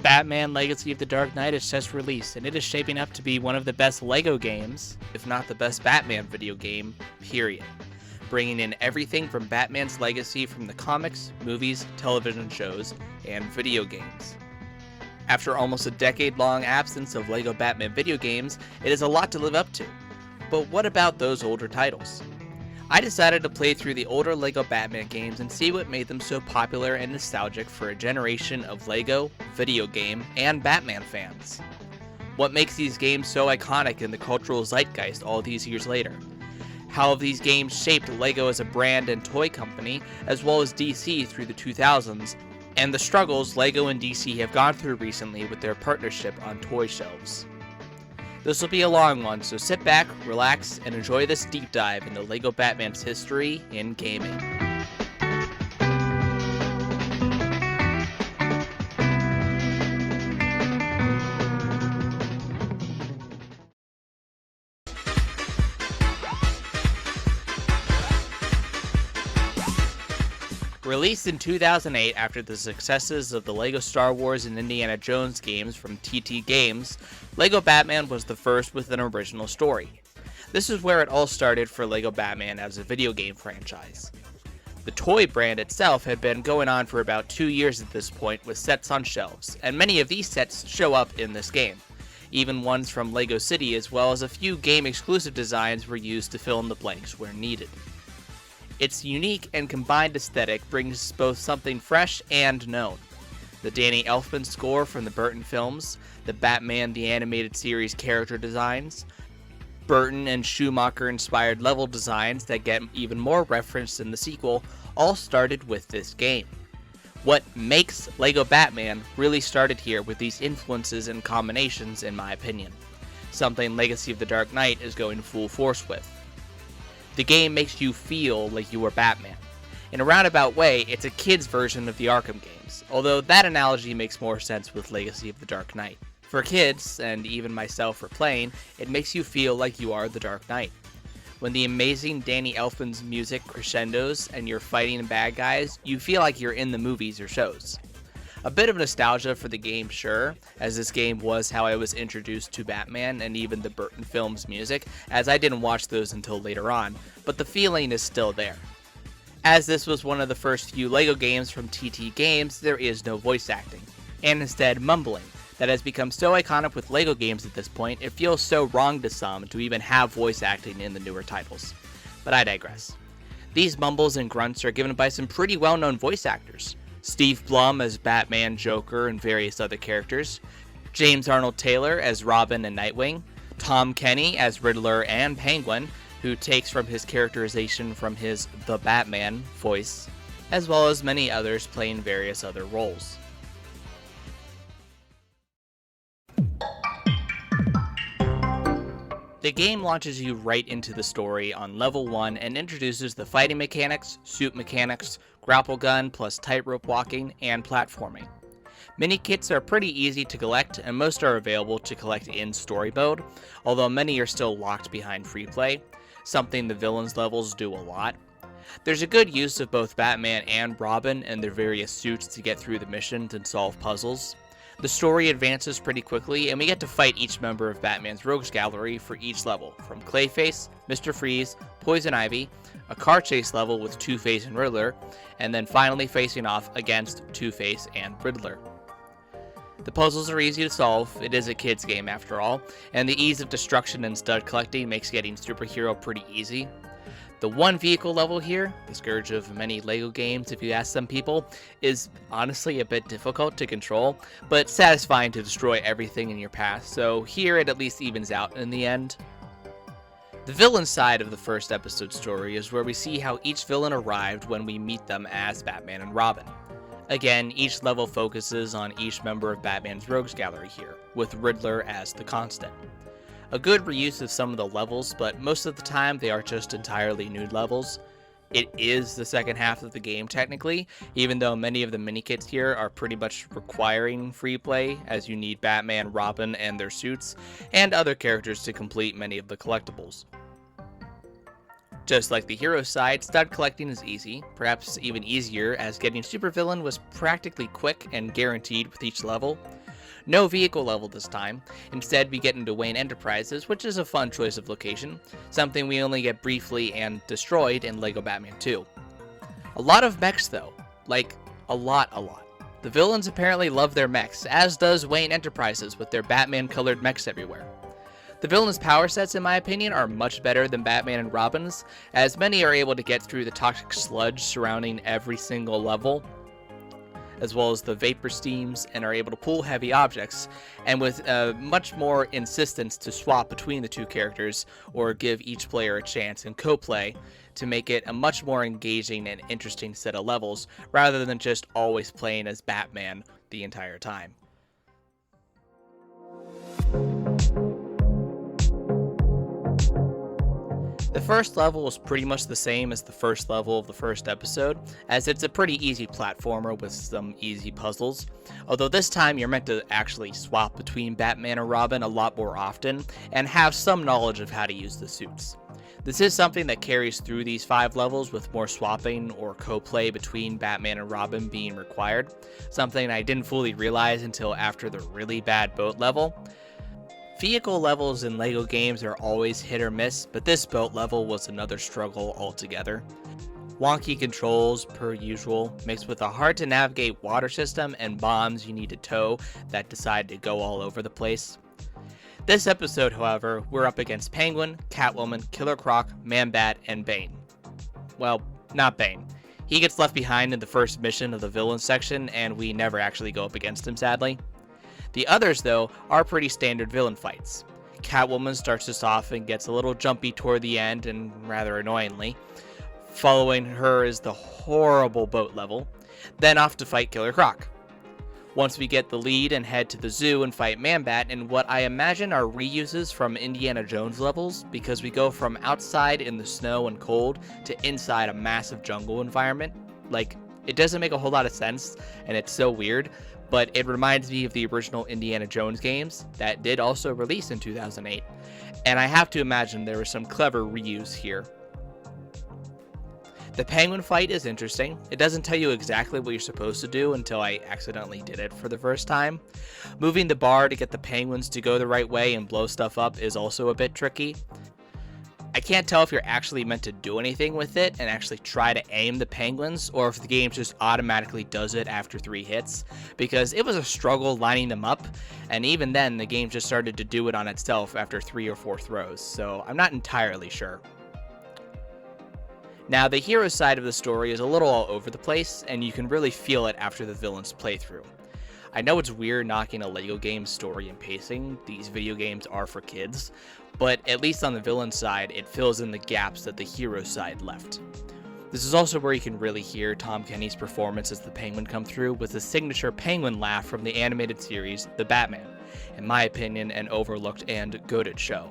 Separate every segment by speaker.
Speaker 1: Batman Legacy of the Dark Knight is just released, and it is shaping up to be one of the best LEGO games, if not the best Batman video game, period. Bringing in everything from Batman's legacy from the comics, movies, television shows, and video games. After almost a decade-long absence of LEGO Batman video games, it is a lot to live up to. But what about those older titles? I decided to play through the older LEGO Batman games and see what made them so popular and nostalgic for a generation of LEGO, video game, and Batman fans. What makes these games so iconic in the cultural zeitgeist all these years later? How have these games shaped LEGO as a brand and toy company, as well as DC through the 2000s, and the struggles LEGO and DC have gone through recently with their partnership on toy shelves. This will be a long one, so sit back, relax, and enjoy this deep dive into LEGO Batman's history in gaming. Released in 2008 after the successes of the LEGO Star Wars and Indiana Jones games from TT Games, LEGO Batman was the first with an original story. This is where it all started for LEGO Batman as a video game franchise. The toy brand itself had been going on for about 2 years at this point with sets on shelves, and many of these sets show up in this game. Even ones from LEGO City, as well as a few game-exclusive designs were used to fill in the blanks where needed. Its unique and combined aesthetic brings both something fresh and known. The Danny Elfman score from the Burton films, the Batman the Animated Series character designs, Burton and Schumacher-inspired level designs that get even more referenced in the sequel, all started with this game. What makes LEGO Batman really started here with these influences and combinations, in my opinion. Something Legacy of the Dark Knight is going full force with. The game makes you feel like you are Batman. In a roundabout way, it's a kid's version of the Arkham games, although that analogy makes more sense with Legacy of the Dark Knight. For kids, and even myself for playing, it makes you feel like you are the Dark Knight. When the amazing Danny Elfman's music crescendos and you're fighting bad guys, you feel like you're in the movies or shows. A bit of nostalgia for the game, sure, as this game was how I was introduced to Batman and even the Burton films music, as I didn't watch those until later on, but the feeling is still there. As this was one of the first few LEGO games from TT Games, there is no voice acting, and instead mumbling, that has become so iconic with LEGO games at this point, it feels so wrong to some to even have voice acting in the newer titles. But I digress. These mumbles and grunts are given by some pretty well-known voice actors. Steve Blum as Batman, Joker, and various other characters, James Arnold Taylor as Robin and Nightwing, Tom Kenny as Riddler and Penguin, who takes from his characterization from his The Batman voice, as well as many others playing various other roles. The game launches you right into the story on level 1 and introduces the fighting mechanics, suit mechanics, grapple gun plus tightrope walking, and platforming. Mini-kits are pretty easy to collect, and most are available to collect in story mode, although many are still locked behind free play, something the villains levels do a lot. There's a good use of both Batman and Robin and their various suits to get through the missions and solve puzzles. The story advances pretty quickly, and we get to fight each member of Batman's Rogues Gallery for each level, from Clayface, Mr. Freeze, Poison Ivy, a car chase level with Two-Face and Riddler, and then finally facing off against Two-Face and Riddler. The puzzles are easy to solve, it is a kid's game after all, and the ease of destruction and stud collecting makes getting Superhero pretty easy. The one vehicle level here, the scourge of many LEGO games if you ask some people, is honestly a bit difficult to control, but satisfying to destroy everything in your path, so here it at least evens out in the end. The villain side of the first episode story is where we see how each villain arrived when we meet them as Batman and Robin. Again, each level focuses on each member of Batman's Rogues Gallery here, with Riddler as the constant. A good reuse of some of the levels, but most of the time they are just entirely new levels. It is the second half of the game technically, even though many of the mini-kits here are pretty much requiring free play, as you need Batman, Robin, and their suits, and other characters to complete many of the collectibles. Just like the hero side, stud collecting is easy, perhaps even easier, as getting supervillain was practically quick and guaranteed with each level. No vehicle level this time. Instead, we get into Wayne Enterprises, which is a fun choice of location, something we only get briefly and destroyed in LEGO Batman 2. A lot of mechs though, like a lot. The villains apparently love their mechs, as does Wayne Enterprises with their Batman colored mechs everywhere. The villains' power sets, in my opinion, are much better than Batman and Robin's, as many are able to get through the toxic sludge surrounding every single level, as well as the vapor steams, and are able to pull heavy objects, and with much more insistence to swap between the two characters or give each player a chance in co-play to make it a much more engaging and interesting set of levels, rather than just always playing as Batman the entire time. The first level was pretty much the same as the first level of the first episode, as it's a pretty easy platformer with some easy puzzles, although this time you're meant to actually swap between Batman and Robin a lot more often, and have some knowledge of how to use the suits. This is something that carries through these 5 levels, with more swapping or co-play between Batman and Robin being required, something I didn't fully realize until after the really bad boat level. Vehicle levels in LEGO games are always hit or miss, but this boat level was another struggle altogether. Wonky controls, per usual, mixed with a hard to navigate water system and bombs you need to tow that decide to go all over the place. This episode, however, we're up against Penguin, Catwoman, Killer Croc, Man-Bat, and Bane. Well, not Bane. He gets left behind in the first mission of the villain section, and we never actually go up against him, sadly. The others, though, are pretty standard villain fights. Catwoman starts us off and gets a little jumpy toward the end, and rather annoyingly. Following her is the horrible boat level, then off to fight Killer Croc. Once we get the lead and head to the zoo and fight Man-Bat in what I imagine are reuses from Indiana Jones levels, because we go from outside in the snow and cold to inside a massive jungle environment. Like, it doesn't make a whole lot of sense, and it's so weird, but it reminds me of the original Indiana Jones games that did also release in 2008, and I have to imagine there was some clever reuse here. The Penguin fight is interesting. It doesn't tell you exactly what you're supposed to do until I accidentally did it for the first time. Moving the bar to get the penguins to go the right way and blow stuff up is also a bit tricky. I can't tell if you're actually meant to do anything with it and actually try to aim the penguins, or if the game just automatically does it after 3 hits, because it was a struggle lining them up, and even then the game just started to do it on itself after 3 or 4 throws, so I'm not entirely sure. Now, the hero side of the story is a little all over the place, and you can really feel it after the villain's playthrough. I know it's weird knocking a LEGO game's story and pacing, these video games are for kids, but at least on the villain side, it fills in the gaps that the hero side left. This is also where you can really hear Tom Kenny's performance as the Penguin come through with the signature penguin laugh from the animated series, The Batman. In my opinion, an overlooked and goated show.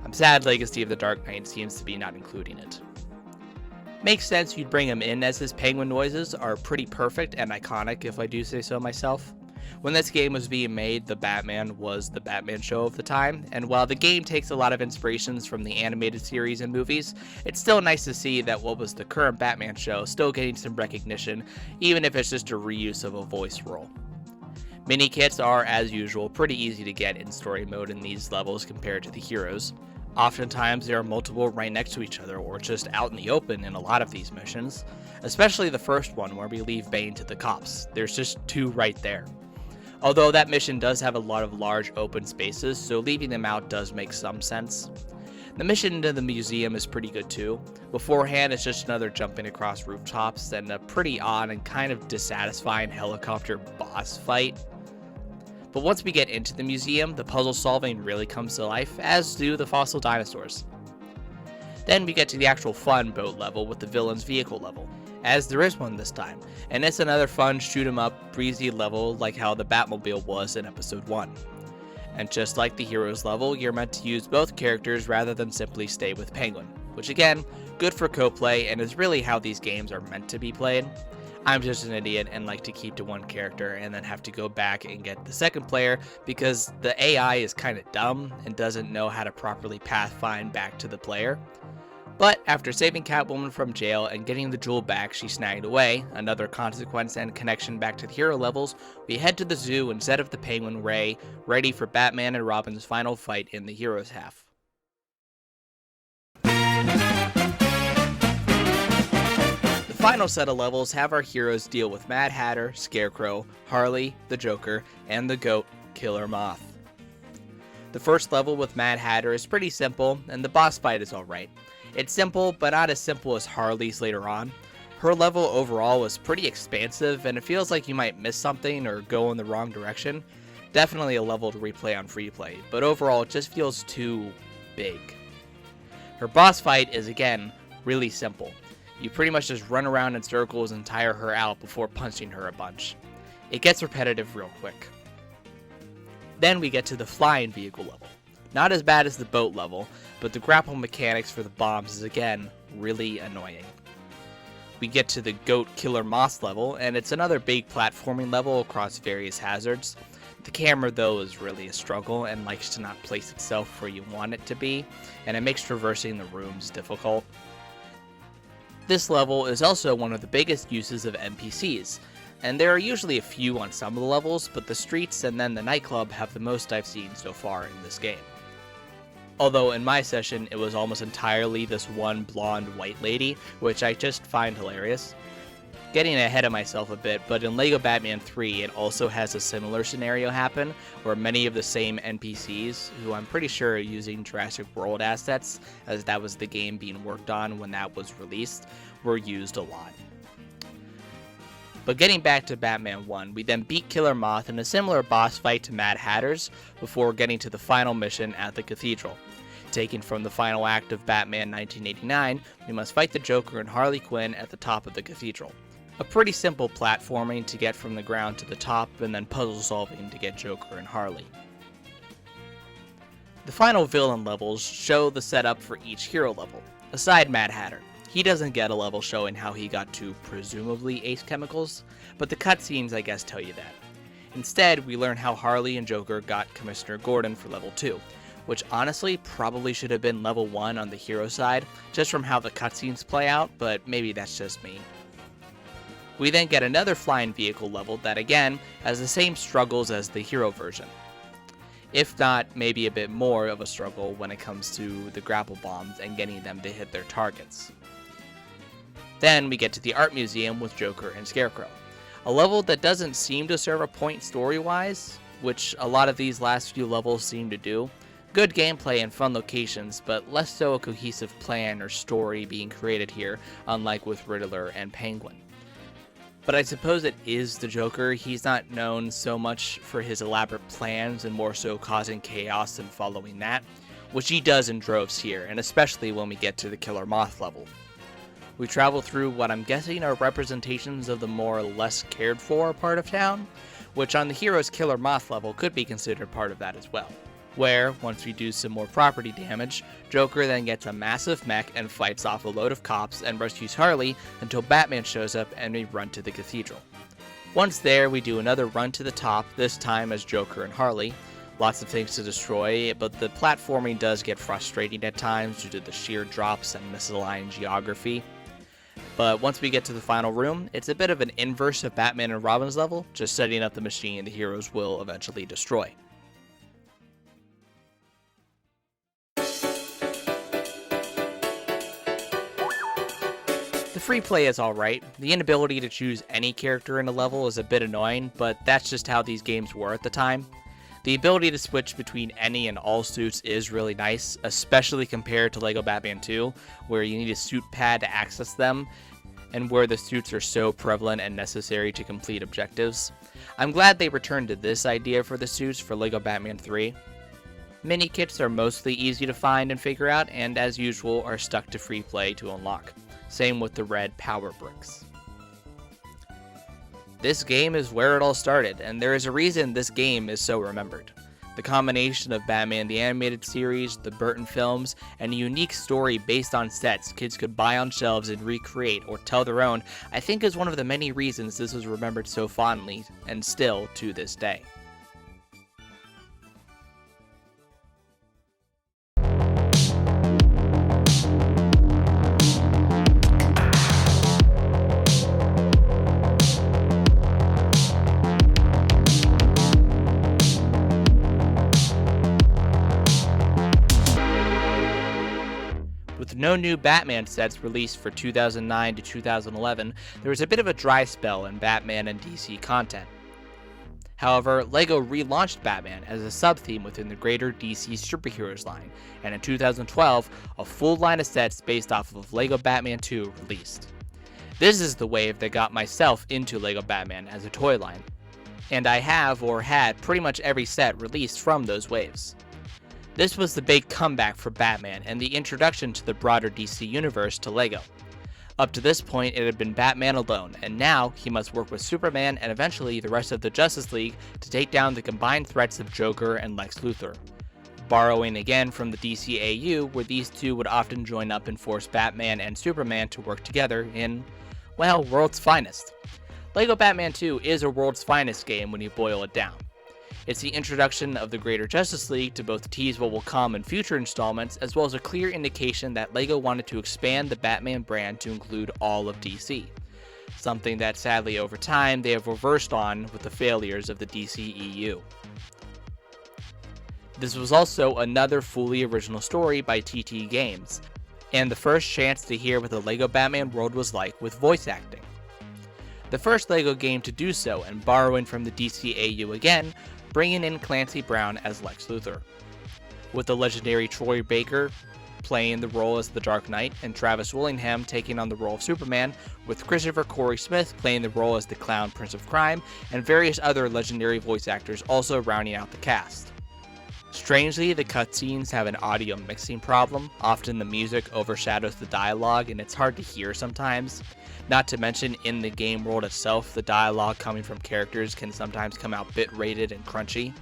Speaker 1: I'm sad Legacy of the Dark Knight seems to be not including it. Makes sense you'd bring him in, as his penguin noises are pretty perfect and iconic, if I do say so myself. When this game was being made, The Batman was the Batman show of the time, and while the game takes a lot of inspirations from the animated series and movies, it's still nice to see that what was the current Batman show still getting some recognition, even if it's just a reuse of a voice role. Mini kits are, as usual, pretty easy to get in story mode in these levels compared to the heroes. Oftentimes there are multiple right next to each other, or just out in the open in a lot of these missions, especially the first one where we leave Bane to the cops. There's just 2 right there. Although that mission does have a lot of large open spaces, so leaving them out does make some sense. The mission into the museum is pretty good too. Beforehand, it's just another jumping across rooftops and a pretty odd and kind of dissatisfying helicopter boss fight. But once we get into the museum, the puzzle solving really comes to life, as do the fossil dinosaurs. Then we get to the actual fun boat level with the villain's vehicle level, as there is one this time, and it's another fun shoot 'em up, breezy level like how the Batmobile was in episode 1. And just like the heroes level, you're meant to use both characters rather than simply stay with Penguin, which again, good for co-play and is really how these games are meant to be played. I'm just an idiot and like to keep to one character and then have to go back and get the second player because the AI is kind of dumb and doesn't know how to properly pathfind back to the player. But after saving Catwoman from jail and getting the jewel back she snagged away, another consequence and connection back to the hero levels, we head to the zoo and set up the Penguin Ray, ready for Batman and Robin's final fight in the heroes half. The final set of levels have our heroes deal with Mad Hatter, Scarecrow, Harley, the Joker, and the GOAT, Killer Moth. The first level with Mad Hatter is pretty simple, and the boss fight is alright. It's simple, but not as simple as Harley's later on. Her level overall was pretty expansive, and it feels like you might miss something or go in the wrong direction. Definitely a level to replay on free play, but overall it just feels too big. Her boss fight is, again, really simple. You pretty much just run around in circles and tire her out before punching her a bunch. It gets repetitive real quick. Then we get to the flying vehicle level. Not as bad as the boat level, but the grapple mechanics for the bombs is again really annoying. We get to the GOAT Killer Moth level, and it's another big platforming level across various hazards. The camera though is really a struggle and likes to not place itself where you want it to be, and it makes traversing the rooms difficult. This level is also one of the biggest uses of NPCs, and there are usually a few on some of the levels, but the streets and then the nightclub have the most I've seen so far in this game. Although in my session, it was almost entirely this one blonde white lady, which I just find hilarious. Getting ahead of myself a bit, but in LEGO Batman 3, it also has a similar scenario happen, where many of the same NPCs, who I'm pretty sure are using Jurassic World assets, as that was the game being worked on when that was released, were used a lot. But getting back to Batman 1, we then beat Killer Moth in a similar boss fight to Mad Hatter's, before getting to the final mission at the Cathedral. Taken from the final act of Batman 1989, we must fight the Joker and Harley Quinn at the top of the Cathedral. A pretty simple platforming to get from the ground to the top, and then puzzle solving to get Joker and Harley. The final villain levels show the setup for each hero level, aside Mad Hatter. He doesn't get a level showing how he got to presumably Ace Chemicals, but the cutscenes I guess tell you that. Instead, we learn how Harley and Joker got Commissioner Gordon for level 2, which honestly probably should have been level 1 on the hero side, just from how the cutscenes play out, but maybe that's just me. We then get another flying vehicle level that again has the same struggles as the hero version. If not, maybe a bit more of a struggle when it comes to the grapple bombs and getting them to hit their targets. Then we get to the art museum with Joker and Scarecrow. A level that doesn't seem to serve a point story-wise, which a lot of these last few levels seem to do. Good gameplay and fun locations, but less so a cohesive plan or story being created here, unlike with Riddler and Penguin. But I suppose it is the Joker. He's not known so much for his elaborate plans and more so causing chaos and following that, which he does in droves here, and especially when we get to the Killer Moth level. We travel through what I'm guessing are representations of the more or less cared for part of town, which on the hero's Killer Moth level could be considered part of that as well. Where, once we do some more property damage, Joker then gets a massive mech and fights off a load of cops and rescues Harley until Batman shows up and we run to the cathedral. Once there, we do another run to the top, this time as Joker and Harley. Lots of things to destroy, but the platforming does get frustrating at times due to the sheer drops and misaligned geography. But once we get to the final room, it's a bit of an inverse of Batman and Robin's level, just setting up the machine the heroes will eventually destroy. The free play is alright. The inability to choose any character in a level is a bit annoying, but that's just how these games were at the time. The ability to switch between any and all suits is really nice, especially compared to LEGO Batman 2, where you need a suit pad to access them, and where the suits are so prevalent and necessary to complete objectives. I'm glad they returned to this idea for the suits for LEGO Batman 3. Mini kits are mostly easy to find and figure out, and as usual are stuck to free play to unlock. Same with the red power bricks. This game is where it all started, and there is a reason this game is so remembered. The combination of Batman the Animated Series, the Burton films, and a unique story based on sets kids could buy on shelves and recreate or tell their own, I think is one of the many reasons this was remembered so fondly, and still to this day. no new Batman sets released for 2009 to 2011, there was a bit of a dry spell in Batman and DC content. However, LEGO relaunched Batman as a sub-theme within the greater DC superheroes line, and in 2012, a full line of sets based off of LEGO Batman 2 released. This is the wave that got myself into LEGO Batman as a toy line, and I have or had pretty much every set released from those waves. This was the big comeback for Batman and the introduction to the broader DC universe to LEGO. Up to this point, it had been Batman alone, and now he must work with Superman and eventually the rest of the Justice League to take down the combined threats of Joker and Lex Luthor. Borrowing again from the DCAU, where these two would often join up and force Batman and Superman to work together in, well, world's finest. LEGO Batman 2 is a world's finest game when you boil it down. It's the introduction of the greater Justice League to both tease what will come in future installments, as well as a clear indication that LEGO wanted to expand the Batman brand to include all of DC. Something that sadly over time they have reversed on with the failures of the DCEU. This was also another fully original story by TT Games, and the first chance to hear what the LEGO Batman world was like with voice acting. The first LEGO game to do so, and borrowing from the DCAU again, bringing in Clancy Brown as Lex Luthor, with the legendary Troy Baker playing the role as the Dark Knight, and Travis Willingham taking on the role of Superman, with Christopher Corey Smith playing the role as the Clown Prince of Crime, and various other legendary voice actors also rounding out the cast. Strangely, the cutscenes have an audio mixing problem. Often the music overshadows the dialogue and it's hard to hear sometimes. Not to mention, in the game world itself, the dialogue coming from characters can sometimes come out bit-rated and crunchy.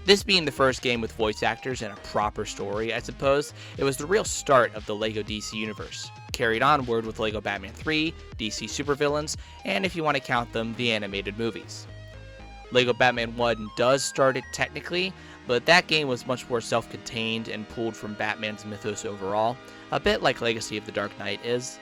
Speaker 1: This being the first game with voice actors and a proper story, I suppose, it was the real start of the LEGO DC universe, carried onward with LEGO Batman 3, DC Supervillains, and if you want to count them, the animated movies. LEGO Batman 1 does start it technically, but that game was much more self-contained and pulled from Batman's mythos overall, a bit like Legacy of the Dark Knight is.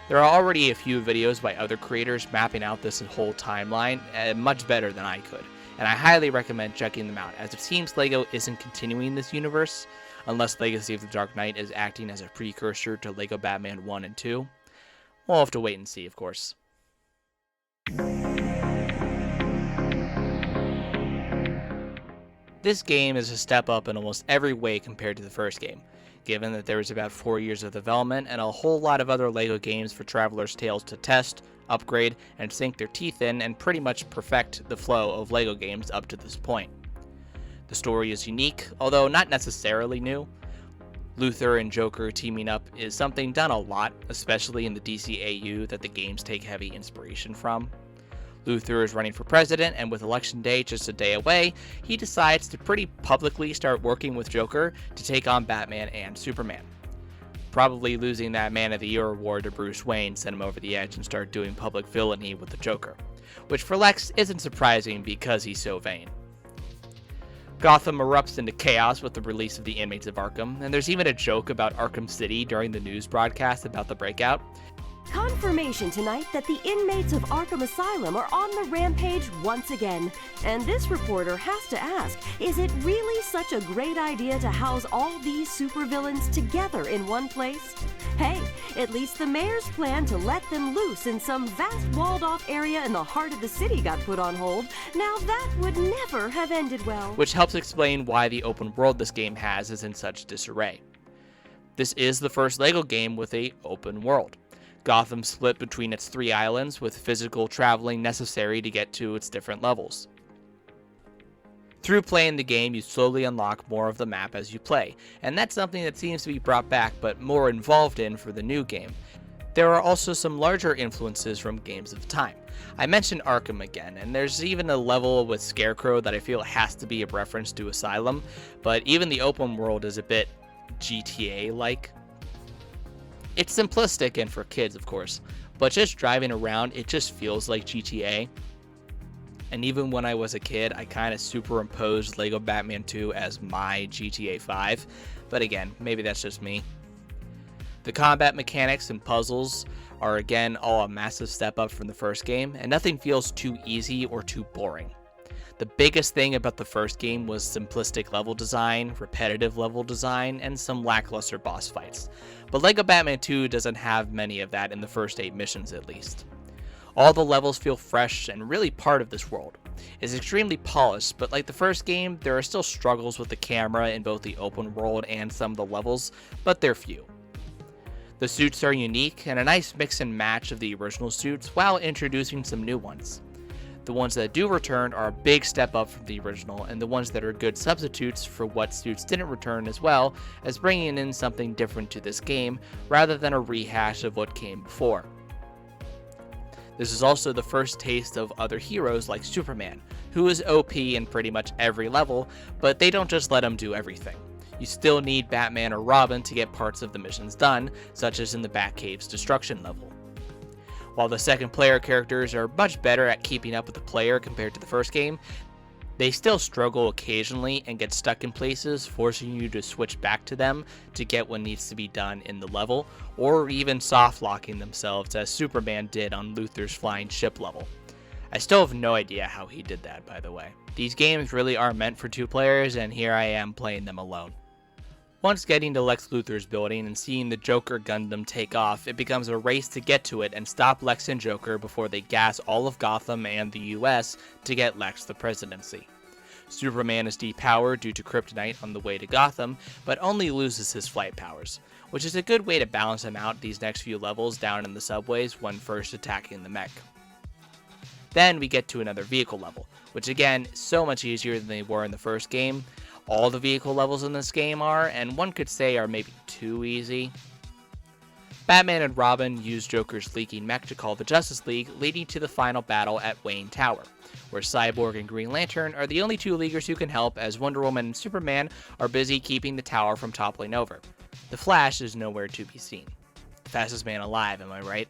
Speaker 1: There are already a few videos by other creators mapping out this whole timeline, much better than I could, and I highly recommend checking them out, as it seems LEGO isn't continuing this universe, unless Legacy of the Dark Knight is acting as a precursor to LEGO Batman 1 and 2. We'll have to wait and see, of course. This game is a step up in almost every way compared to the first game, given that there was about 4 years of development and a whole lot of other LEGO games for Traveler's Tales to test, upgrade, and sink their teeth in and pretty much perfect the flow of LEGO games up to this point. The story is unique, although not necessarily new. Luthor and Joker teaming up is something done a lot, especially in the DCAU that the games take heavy inspiration from. Luthor is running for president, and with election day just a day away, he decides to pretty publicly start working with Joker to take on Batman and Superman. Probably losing that Man of the Year award to Bruce Wayne sent him over the edge and start doing public villainy with the Joker, which for Lex isn't surprising because he's so vain. Gotham erupts into chaos with the release of the inmates of Arkham, and there's even a joke about Arkham City during the news broadcast about the breakout.
Speaker 2: Confirmation tonight that the inmates of Arkham Asylum are on the rampage once again. And this reporter has to ask, is it really such a great idea to house all these supervillains together in one place? Hey, at least the mayor's plan to let them loose in some vast walled-off area in the heart of the city got put on hold. Now that would never have ended well.
Speaker 1: Which helps explain why the open world this game has is in such disarray. This is the first LEGO game with an open world. Gotham split between its 3 islands, with physical traveling necessary to get to its different levels. Through playing the game, you slowly unlock more of the map as you play, and that's something that seems to be brought back but more involved in for the new game. There are also some larger influences from games of the time. I mentioned Arkham again, and there's even a level with Scarecrow that I feel has to be a reference to Asylum, but even the open world is a bit GTA-like. It's simplistic and for kids, of course, but just driving around, it just feels like GTA. And even when I was a kid, I kind of superimposed LEGO Batman 2 as my GTA 5, but again, maybe that's just me. The combat mechanics and puzzles are again all a massive step up from the first game, and nothing feels too easy or too boring. The biggest thing about the first game was simplistic level design, repetitive level design, and some lackluster boss fights. But LEGO Batman 2 doesn't have many of that in the first 8 missions at least. All the levels feel fresh and really part of this world. It's extremely polished, but like the first game, there are still struggles with the camera in both the open world and some of the levels, but they're few. The suits are unique and a nice mix and match of the original suits while introducing some new ones. The ones that do return are a big step up from the original, and the ones that are good substitutes for what suits didn't return, as well as bringing in something different to this game rather than a rehash of what came before. This is also the first taste of other heroes like Superman, who is OP in pretty much every level, but they don't just let him do everything. You still need Batman or Robin to get parts of the missions done, such as in the Batcave's destruction level. While the second player characters are much better at keeping up with the player compared to the first game, they still struggle occasionally and get stuck in places, forcing you to switch back to them to get what needs to be done in the level, or even soft locking themselves as Superman did on Luthor's flying ship level. I still have no idea how he did that, by the way. These games really are meant for 2 players, and here I am playing them alone. Once getting to Lex Luthor's building and seeing the Joker Gundam take off, it becomes a race to get to it and stop Lex and Joker before they gas all of Gotham and the US to get Lex the presidency. Superman is depowered due to kryptonite on the way to Gotham, but only loses his flight powers, which is a good way to balance him out these next few levels down in the subways when first attacking the mech. Then we get to another vehicle level, which again is so much easier than they were in the first game. All the vehicle levels in this game are, and one could say are maybe too easy. Batman and Robin use Joker's leaking mech to call the Justice League, leading to the final battle at Wayne Tower, where Cyborg and Green Lantern are the only 2 Leaguers who can help, as Wonder Woman and Superman are busy keeping the tower from toppling over. The Flash is nowhere to be seen. Fastest man alive, am I right?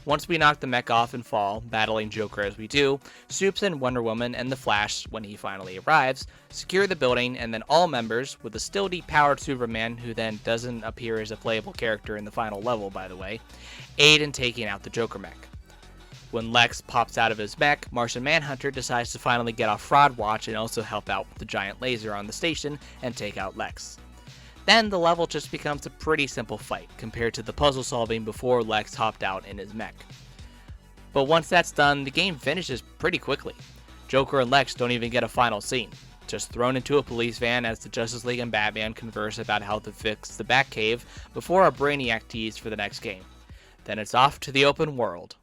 Speaker 1: Once we knock the mech off and fall, battling Joker as we do, Supes and Wonder Woman and the Flash, when he finally arrives, secure the building, and then all members, with a still depowered Superman, who then doesn't appear as a playable character in the final level by the way, aid in taking out the Joker mech. When Lex pops out of his mech, Martian Manhunter decides to finally get off fraud watch and also help out with the giant laser on the station and take out Lex. Then the level just becomes a pretty simple fight compared to the puzzle solving before Lex hopped out in his mech. But once that's done, the game finishes pretty quickly. Joker and Lex don't even get a final scene, just thrown into a police van as the Justice League and Batman converse about how to fix the Batcave before a Brainiac tease for the next game. Then it's off to the open world.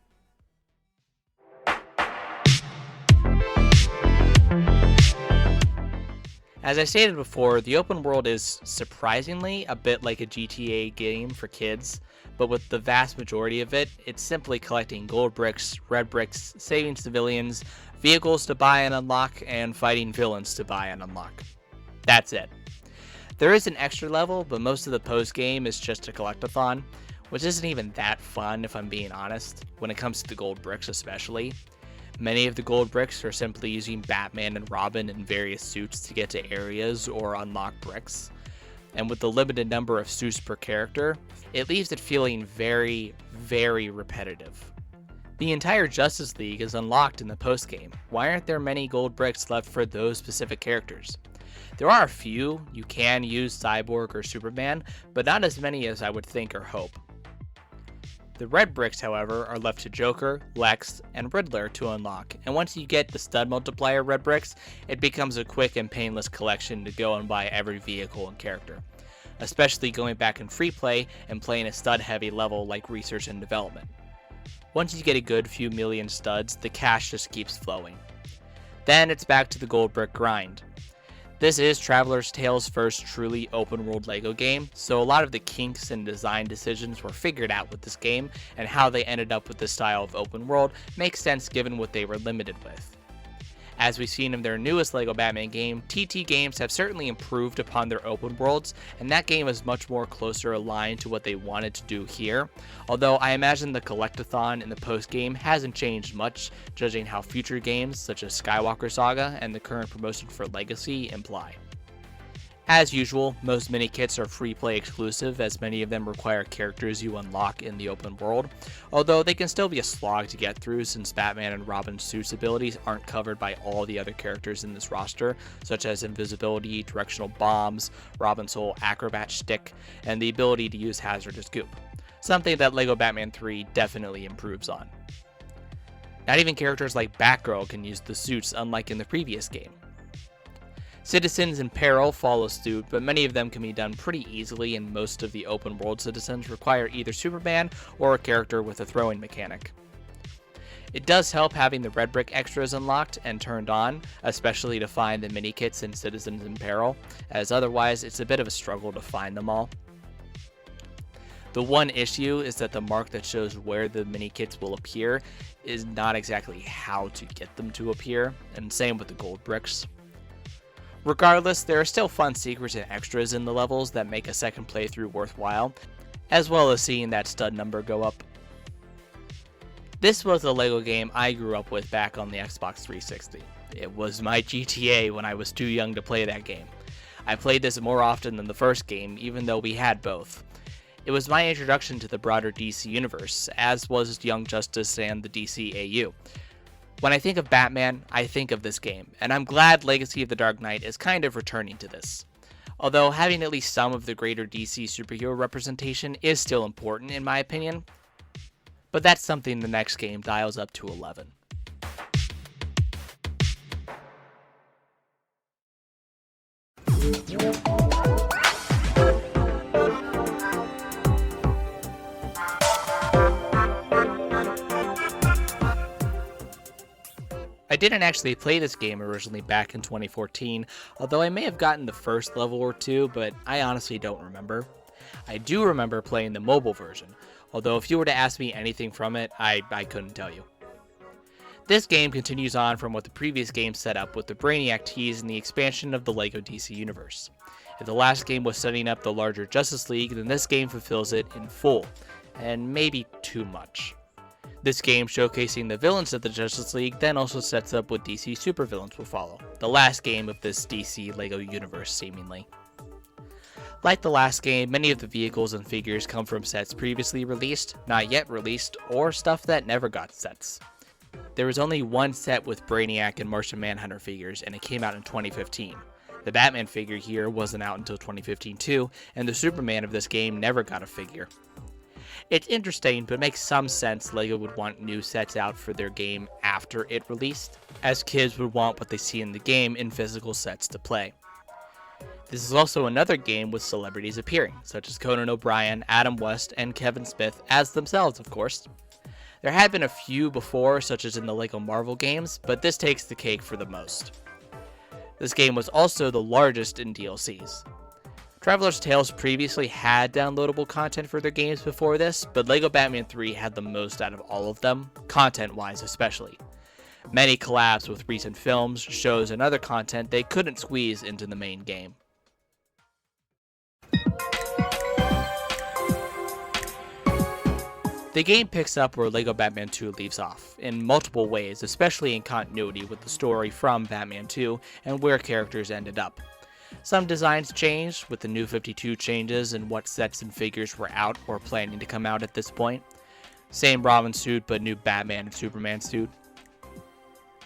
Speaker 1: As I stated before, the open world is surprisingly a bit like a GTA game for kids, but with the vast majority of it, it's simply collecting gold bricks, red bricks, saving civilians, vehicles to buy and unlock, and fighting villains to buy and unlock. That's it. There is an extra level, but most of the post-game is just a collectathon, which isn't even that fun if I'm being honest, when it comes to the gold bricks especially. Many of the gold bricks are simply using Batman and Robin in various suits to get to areas or unlock bricks. And with the limited number of suits per character, it leaves it feeling very, very repetitive. The entire Justice League is unlocked in the post-game. Why aren't there many gold bricks left for those specific characters? There are a few. You can use Cyborg or Superman, but not as many as I would think or hope. The red bricks, however, are left to Joker, Lex, and Riddler to unlock, and once you get the stud multiplier red bricks, it becomes a quick and painless collection to go and buy every vehicle and character, especially going back in free play and playing a stud heavy level like research and development. Once you get a good few million studs, the cash just keeps flowing. Then it's back to the gold brick grind. This is Traveler's Tales' first truly open-world LEGO game, so a lot of the kinks and design decisions were figured out with this game, and how they ended up with this style of open world makes sense given what they were limited with. As we've seen in their newest LEGO Batman game, TT Games have certainly improved upon their open worlds, and that game is much more closer aligned to what they wanted to do here, although I imagine the collectathon in the post-game hasn't changed much, judging how future games such as Skywalker Saga and the current promotion for Legacy imply. As usual, most mini-kits are free play exclusive, as many of them require characters you unlock in the open world, although they can still be a slog to get through since Batman and Robin's suits abilities aren't covered by all the other characters in this roster, such as invisibility, directional bombs, Robin's whole acrobat shtick, and the ability to use hazardous goop, something that LEGO Batman 3 definitely improves on. Not even characters like Batgirl can use the suits, unlike in the previous game. Citizens in Peril follow suit, but many of them can be done pretty easily, and most of the open world citizens require either Superman or a character with a throwing mechanic. It does help having the red brick extras unlocked and turned on, especially to find the mini kits in Citizens in Peril, as otherwise it's a bit of a struggle to find them all. The one issue is that the mark that shows where the mini kits will appear is not exactly how to get them to appear, and same with the gold bricks. Regardless, there are still fun secrets and extras in the levels that make a second playthrough worthwhile, as well as seeing that stud number go up. This was a LEGO game I grew up with back on the Xbox 360. It was my GTA when I was too young to play that game. I played this more often than the first game, even though we had both. It was my introduction to the broader DC universe, as was Young Justice and the DC AU. When I think of Batman, I think of this game, and I'm glad Legacy of the Dark Knight is kind of returning to this. Although having at least some of the greater DC superhero representation is still important in my opinion, but that's something the next game dials up to 11. I didn't actually play this game originally back in 2014, although I may have gotten the first level or two, but I honestly don't remember. I do remember playing the mobile version, although if you were to ask me anything from it, I couldn't tell you. This game continues on from what the previous game set up with the Brainiac tease and the expansion of the LEGO DC universe. If the last game was setting up the larger Justice League, then this game fulfills it in full, and maybe too much. This game showcasing the villains of the Justice League then also sets up what DC supervillains will follow, the last game of this DC LEGO universe seemingly. Like the last game, many of the vehicles and figures come from sets previously released, not yet released, or stuff that never got sets. There was only one set with Brainiac and Martian Manhunter figures, and it came out in 2015. The Batman figure here wasn't out until 2015 too, and the Superman of this game never got a figure. It's interesting, but makes some sense LEGO would want new sets out for their game after it released, as kids would want what they see in the game in physical sets to play. This is also another game with celebrities appearing, such as Conan O'Brien, Adam West, and Kevin Smith as themselves, of course. There had been a few before, such as in the LEGO Marvel games, but this takes the cake for the most. This game was also the largest in DLCs. Traveler's Tales previously had downloadable content for their games before this, but LEGO Batman 3 had the most out of all of them, content-wise especially. Many collabs with recent films, shows, and other content they couldn't squeeze into the main game. The game picks up where LEGO Batman 2 leaves off, in multiple ways, especially in continuity with the story from Batman 2 and where characters ended up. Some designs changed, with the New 52 changes and what sets and figures were out or planning to come out at this point. Same Robin suit, but new Batman and Superman suit.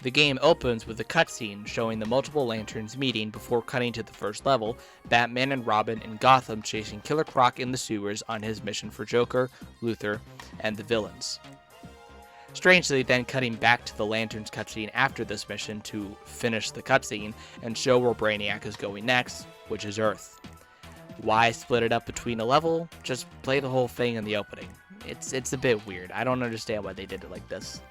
Speaker 1: The game opens with a cutscene showing the multiple lanterns meeting before cutting to the first level, Batman and Robin in Gotham chasing Killer Croc in the sewers on his mission for Joker, Luthor, and the villains. Strangely, then cutting back to the Lanterns cutscene after this mission to finish the cutscene and show where Brainiac is going next, which is Earth. Why split it up between a level? Just play the whole thing in the opening. It's a bit weird. I don't understand why they did it like this.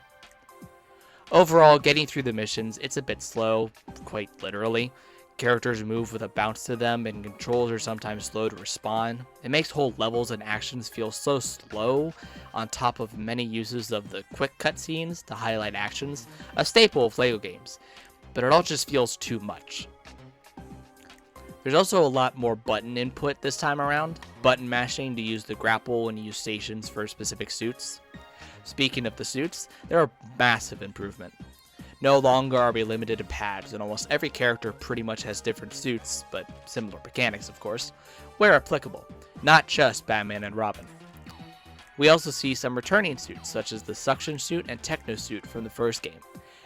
Speaker 1: Overall, getting through the missions, it's a bit slow, quite literally. Characters move with a bounce to them, and controls are sometimes slow to respond. It makes whole levels and actions feel so slow, on top of many uses of the quick cutscenes to highlight actions, a staple of LEGO games, but it all just feels too much. There's also a lot more button input this time around, button mashing to use the grapple and use stations for specific suits. Speaking of the suits, they're a massive improvement. No longer are we limited to pads, and almost every character pretty much has different suits, but similar mechanics of course, where applicable, not just Batman and Robin. We also see some returning suits, such as the Suction Suit and Techno Suit from the first game,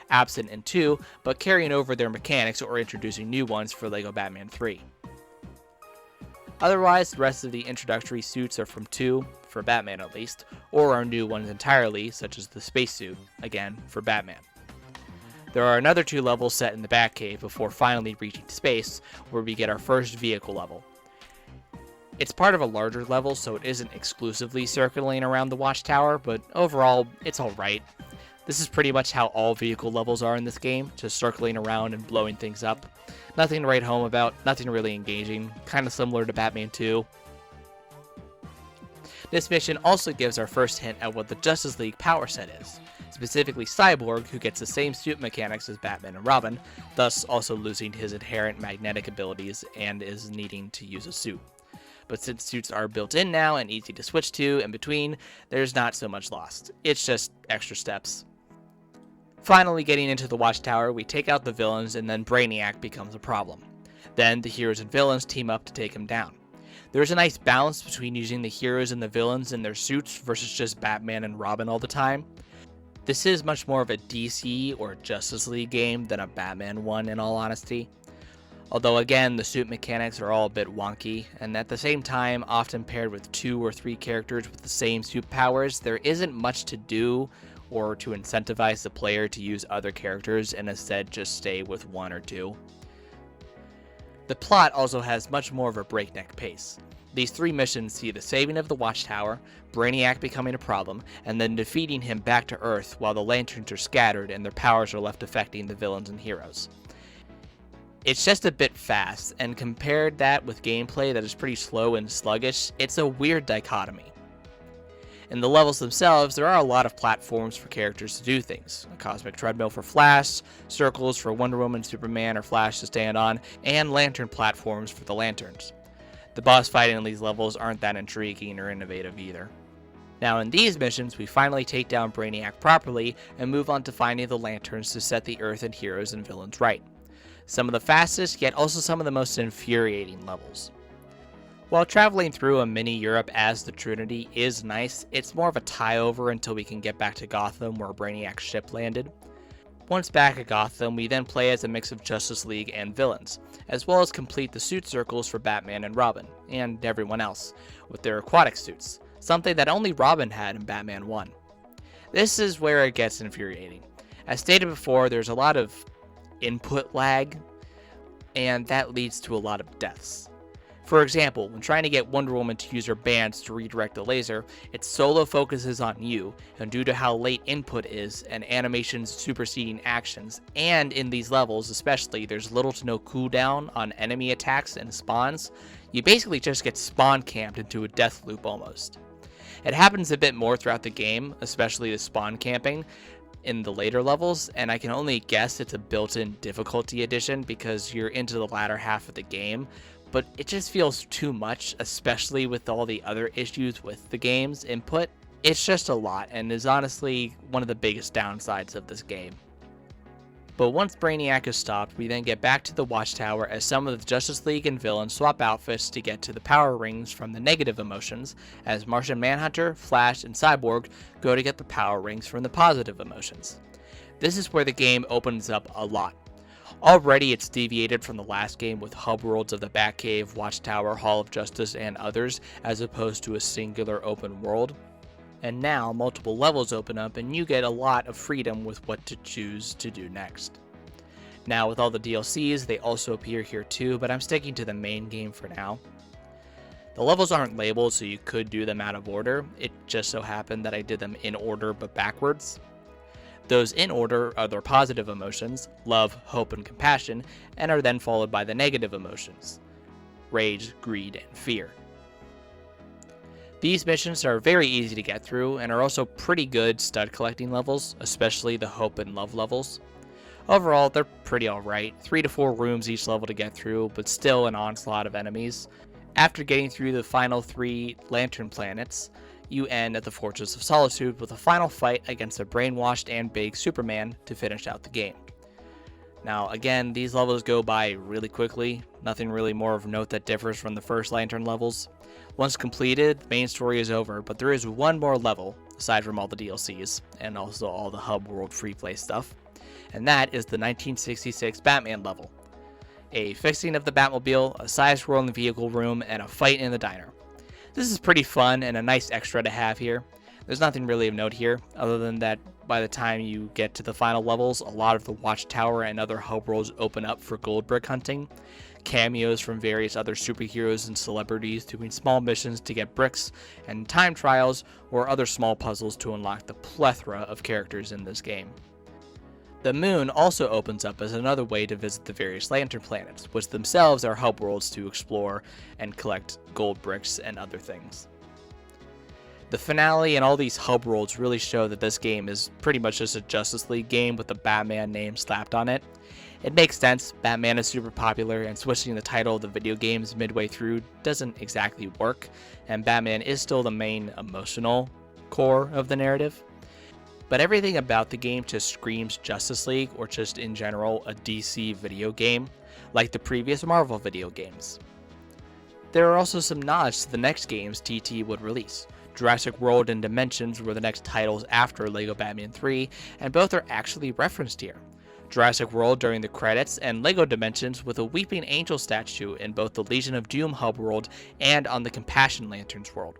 Speaker 1: absent in 2, but carrying over their mechanics or introducing new ones for LEGO Batman 3. Otherwise, the rest of the introductory suits are from 2, for Batman at least, or are new ones entirely, such as the Spacesuit, again, for Batman. There are another 2 levels set in the Batcave before finally reaching space, where we get our first vehicle level. It's part of a larger level, so it isn't exclusively circling around the Watchtower, but overall, it's alright. This is pretty much how all vehicle levels are in this game, just circling around and blowing things up. Nothing to write home about, nothing really engaging, kinda similar to Batman 2. This mission also gives our first hint at what the Justice League power set is, specifically Cyborg, who gets the same suit mechanics as Batman and Robin, thus also losing his inherent magnetic abilities and is needing to use a suit. But since suits are built in now and easy to switch to in between, there's not so much lost. It's just extra steps. Finally getting into the Watchtower, we take out the villains and then Brainiac becomes a problem. Then the heroes and villains team up to take him down. There's a nice balance between using the heroes and the villains in their suits versus just Batman and Robin all the time. This is much more of a DC or Justice League game than a Batman one in all honesty. Although again, the suit mechanics are all a bit wonky, and at the same time, often paired with 2 or 3 characters with the same suit powers, there isn't much to do or to incentivize the player to use other characters and instead just stay with 1 or 2. The plot also has much more of a breakneck pace. These 3 missions see the saving of the Watchtower, Brainiac becoming a problem, and then defeating him back to Earth while the Lanterns are scattered and their powers are left affecting the villains and heroes. It's just a bit fast, and compared that with gameplay that is pretty slow and sluggish, it's a weird dichotomy. In the levels themselves, there are a lot of platforms for characters to do things. A cosmic treadmill for Flash, circles for Wonder Woman, Superman, or Flash to stand on, and lantern platforms for the Lanterns. The boss fighting in these levels aren't that intriguing or innovative either. Now in these missions, we finally take down Brainiac properly and move on to finding the Lanterns to set the Earth and heroes and villains right. Some of the fastest, yet also some of the most infuriating levels. While traveling through a mini Europe as the Trinity is nice, it's more of a tie-over until we can get back to Gotham where Brainiac's ship landed. Once back at Gotham, we then play as a mix of Justice League and villains, as well as complete the suit circles for Batman and Robin, and everyone else, with their aquatic suits, something that only Robin had in Batman 1. This is where it gets infuriating. As stated before, there's a lot of input lag, and that leads to a lot of deaths. For example, when trying to get Wonder Woman to use her bands to redirect the laser, it solo focuses on you, and due to how late input is, and animations superseding actions, and in these levels especially, there's little to no cooldown on enemy attacks and spawns, you basically just get spawn camped into a death loop almost. It happens a bit more throughout the game, especially the spawn camping in the later levels, and I can only guess it's a built-in difficulty addition because you're into the latter half of the game, but it just feels too much, especially with all the other issues with the game's input. It's just a lot, and is honestly one of the biggest downsides of this game. But once Brainiac is stopped, we then get back to the Watchtower as some of the Justice League and villains swap outfits to get to the power rings from the negative emotions, as Martian Manhunter, Flash, and Cyborg go to get the power rings from the positive emotions. This is where the game opens up a lot. Already it's deviated from the last game with hub worlds of the Batcave, Watchtower, Hall of Justice, and others, as opposed to a singular open world. And now multiple levels open up and you get a lot of freedom with what to choose to do next. Now with all the DLCs, they also appear here too, but I'm sticking to the main game for now. The levels aren't labeled, so you could do them out of order. It just so happened that I did them in order but backwards. Those in order are their positive emotions, love, hope, and compassion, and are then followed by the negative emotions, rage, greed, and fear. These missions are very easy to get through and are also pretty good stud collecting levels, especially the hope and love levels. Overall, they're pretty alright, 3 to 4 rooms each level to get through, but still an onslaught of enemies. After getting through the final 3 lantern planets, you end at the Fortress of Solitude with a final fight against a brainwashed and big Superman to finish out the game. Now again, these levels go by really quickly, nothing really more of note that differs from the first Lantern levels. Once completed, the main story is over, but there is one more level, aside from all the DLCs, and also all the hub world free play stuff, and that is the 1966 Batman level. A fixing of the Batmobile, a side-scrolling vehicle room, and a fight in the diner. This is pretty fun and a nice extra to have here. There's nothing really of note here, other than that by the time you get to the final levels, a lot of the Watchtower and other hub worlds open up for gold brick hunting, cameos from various other superheroes and celebrities doing small missions to get bricks, and time trials or other small puzzles to unlock the plethora of characters in this game. The moon also opens up as another way to visit the various Lantern planets, which themselves are hub worlds to explore and collect gold bricks and other things. The finale and all these hub worlds really show that this game is pretty much just a Justice League game with the Batman name slapped on it. It makes sense, Batman is super popular, and switching the title of the video games midway through doesn't exactly work, and Batman is still the main emotional core of the narrative. But everything about the game just screams Justice League, or just in general a DC video game, like the previous Marvel video games. There are also some nods to the next games TT would release. Jurassic World and Dimensions were the next titles after LEGO Batman 3, and both are actually referenced here. Jurassic World during the credits, and LEGO Dimensions with a Weeping Angel statue in both the Legion of Doom hub world and on the Compassion Lanterns world.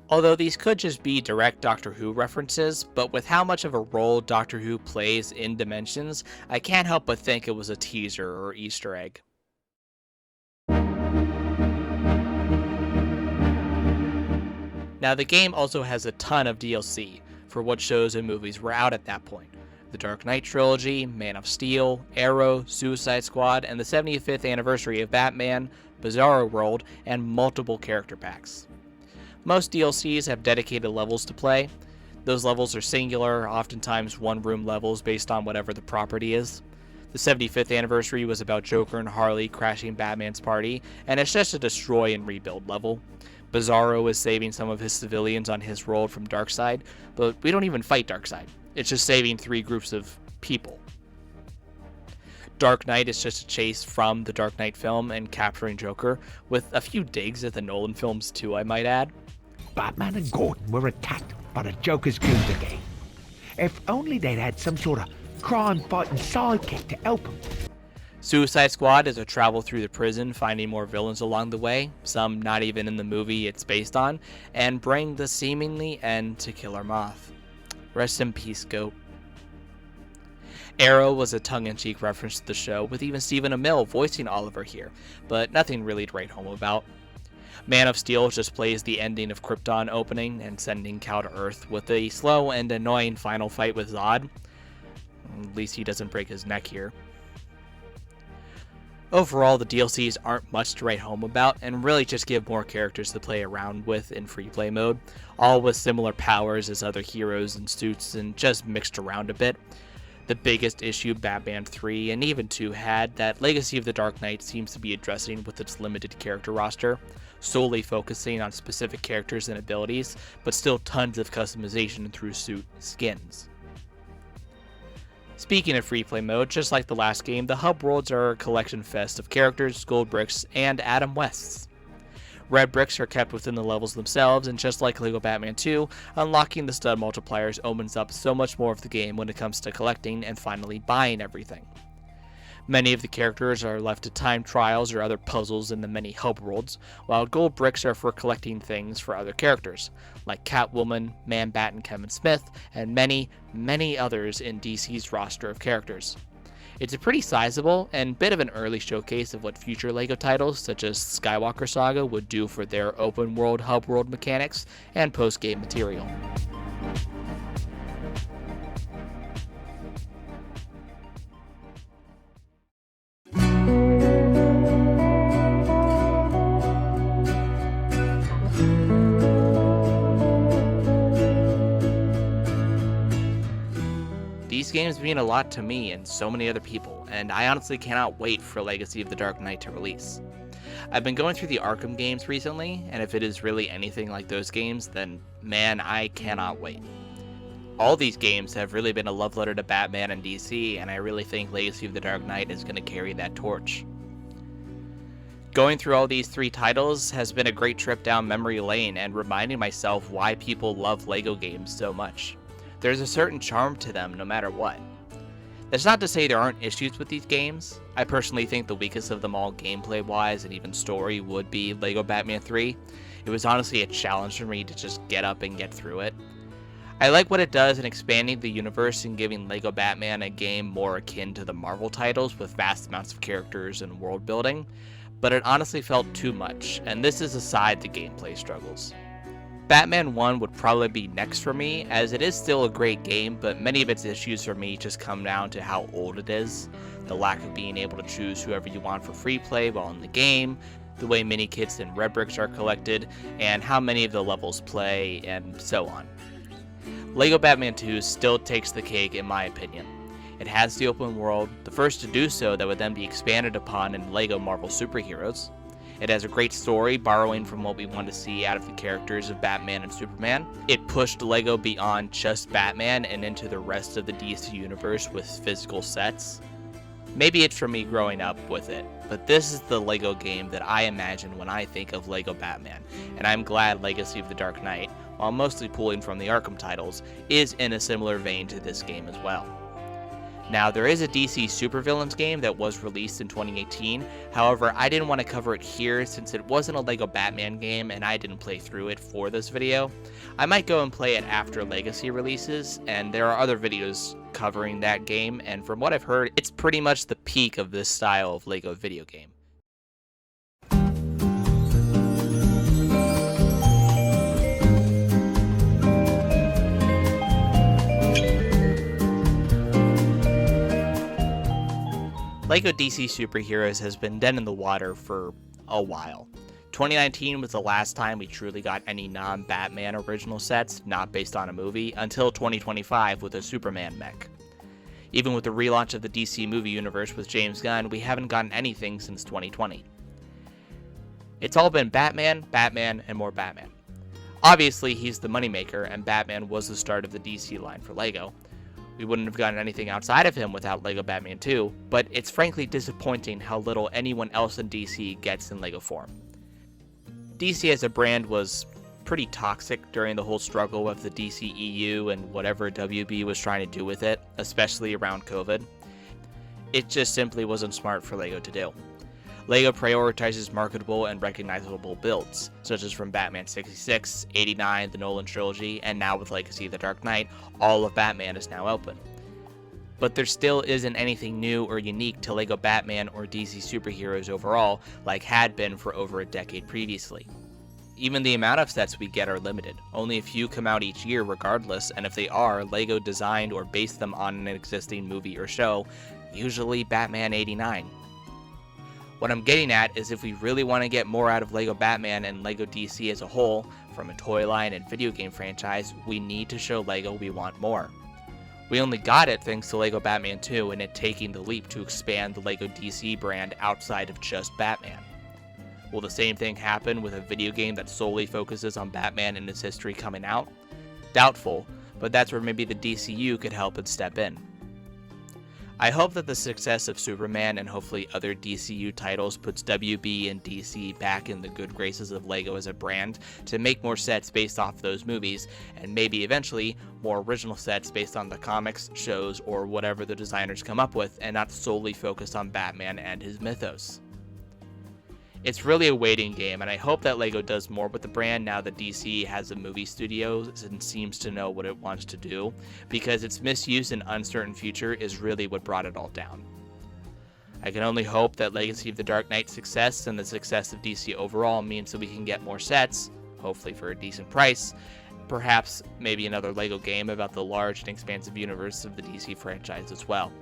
Speaker 1: Although these could just be direct Doctor Who references, but with how much of a role Doctor Who plays in Dimensions, I can't help but think it was a teaser or Easter egg. Now the game also has a ton of DLC for what shows and movies were out at that point. The Dark Knight Trilogy, Man of Steel, Arrow, Suicide Squad, and the 75th anniversary of Batman, Bizarro World, and multiple character packs. Most DLCs have dedicated levels to play. Those levels are singular, oftentimes one-room levels based on whatever the property is. The 75th anniversary was about Joker and Harley crashing Batman's party, and it's just a destroy and rebuild level. Bizarro is saving some of his civilians on his world from Darkseid, but we don't even fight Darkseid. It's just saving 3 groups of people. Dark Knight is just a chase from the Dark Knight film and capturing Joker, with a few digs at the Nolan films too, I might add.
Speaker 3: Batman and Gordon were attacked by the Joker's goons again. If only they'd had some sort of crime-fighting sidekick to help them.
Speaker 1: Suicide Squad is a travel through the prison, finding more villains along the way, some not even in the movie it's based on, and bring the seemingly end to Killer Moth. Rest in peace, Goat. Arrow was a tongue-in-cheek reference to the show, with even Stephen Amell voicing Oliver here, but nothing really to write home about. Man of Steel just plays the ending of Krypton opening and sending Kal to Earth with a slow and annoying final fight with Zod. At least he doesn't break his neck here. Overall, the DLCs aren't much to write home about, and really just give more characters to play around with in free play mode, all with similar powers as other heroes and suits and just mixed around a bit. The biggest issue Batman 3 and even 2 had that Legacy of the Dark Knight seems to be addressing with its limited character roster, solely focusing on specific characters and abilities, but still tons of customization through suit skins. Speaking of free play mode, just like the last game, the hub worlds are a collection fest of characters, gold bricks, and Adam Wests. Red bricks are kept within the levels themselves, and just like LEGO Batman 2, unlocking the stud multipliers opens up so much more of the game when it comes to collecting and finally buying everything. Many of the characters are left to time trials or other puzzles in the many hub worlds, while gold bricks are for collecting things for other characters, like Catwoman, Man-Bat and Kevin Smith, and many, many others in DC's roster of characters. It's a pretty sizable and bit of an early showcase of what future LEGO titles such as Skywalker Saga would do for their open world hub world mechanics and post-game material. These games mean a lot to me and so many other people, and I honestly cannot wait for Legacy of the Dark Knight to release. I've been going through the Arkham games recently, and if it is really anything like those games, then man, I cannot wait. All these games have really been a love letter to Batman and DC, and I really think Legacy of the Dark Knight is going to carry that torch. Going through all these 3 titles has been a great trip down memory lane and reminding myself why people love LEGO games so much. There's a certain charm to them no matter what. That's not to say there aren't issues with these games. I personally think the weakest of them all gameplay wise and even story would be LEGO Batman 3. It was honestly a challenge for me to just get up and get through it. I like what it does in expanding the universe and giving LEGO Batman a game more akin to the Marvel titles with vast amounts of characters and world building, but it honestly felt too much, and this is aside the gameplay struggles. Batman 1 would probably be next for me, as it is still a great game, but many of its issues for me just come down to how old it is, the lack of being able to choose whoever you want for free play while in the game, the way mini kits and red bricks are collected, and how many of the levels play, and so on. LEGO Batman 2 still takes the cake in my opinion. It has the open world, the first to do so that would then be expanded upon in LEGO Marvel Superheroes. It has a great story, borrowing from what we want to see out of the characters of Batman and Superman. It pushed LEGO beyond just Batman and into the rest of the DC universe with physical sets. Maybe it's from me growing up with it, but this is the LEGO game that I imagine when I think of LEGO Batman, and I'm glad Legacy of the Dark Knight, while mostly pulling from the Arkham titles, is in a similar vein to this game as well. Now, there is a DC Supervillains game that was released in 2018, however, I didn't want to cover it here since it wasn't a LEGO Batman game and I didn't play through it for this video. I might go and play it after Legacy releases, and there are other videos covering that game, and from what I've heard, it's pretty much the peak of this style of LEGO video game. LEGO DC Superheroes has been dead in the water for a while. 2019 was the last time we truly got any non-Batman original sets, not based on a movie, until 2025 with a Superman mech. Even with the relaunch of the DC movie universe with James Gunn, we haven't gotten anything since 2020. It's all been Batman, Batman, and more Batman. Obviously, he's the moneymaker, and Batman was the start of the DC line for LEGO. We wouldn't have gotten anything outside of him without LEGO Batman 2, but it's frankly disappointing how little anyone else in DC gets in LEGO form. DC as a brand was pretty toxic during the whole struggle with the DC EU and whatever WB was trying to do with it, especially around COVID. It just simply wasn't smart for LEGO to do. LEGO prioritizes marketable and recognizable builds, such as from Batman 66, 89, the Nolan Trilogy, and now with Legacy of the Dark Knight, all of Batman is now open. But there still isn't anything new or unique to LEGO Batman or DC Superheroes overall, like had been for over a decade previously. Even the amount of sets we get are limited. Only a few come out each year regardless, and if they are, LEGO designed or based them on an existing movie or show, usually Batman 89. What I'm getting at is if we really want to get more out of LEGO Batman and LEGO DC as a whole, from a toy line and video game franchise, we need to show LEGO we want more. We only got it thanks to LEGO Batman 2 and it taking the leap to expand the LEGO DC brand outside of just Batman. Will the same thing happen with a video game that solely focuses on Batman and his history coming out? Doubtful, but that's where maybe the DCU could help and step in. I hope that the success of Superman and hopefully other DCU titles puts WB and DC back in the good graces of LEGO as a brand to make more sets based off those movies, and maybe eventually more original sets based on the comics, shows, or whatever the designers come up with, and not solely focused on Batman and his mythos. It's really a waiting game, and I hope that LEGO does more with the brand now that DC has a movie studio and seems to know what it wants to do, because its misuse and uncertain future is really what brought it all down. I can only hope that Legacy of the Dark Knight's success and the success of DC overall means that we can get more sets, hopefully for a decent price, perhaps maybe another LEGO game about the large and expansive universe of the DC franchise as well.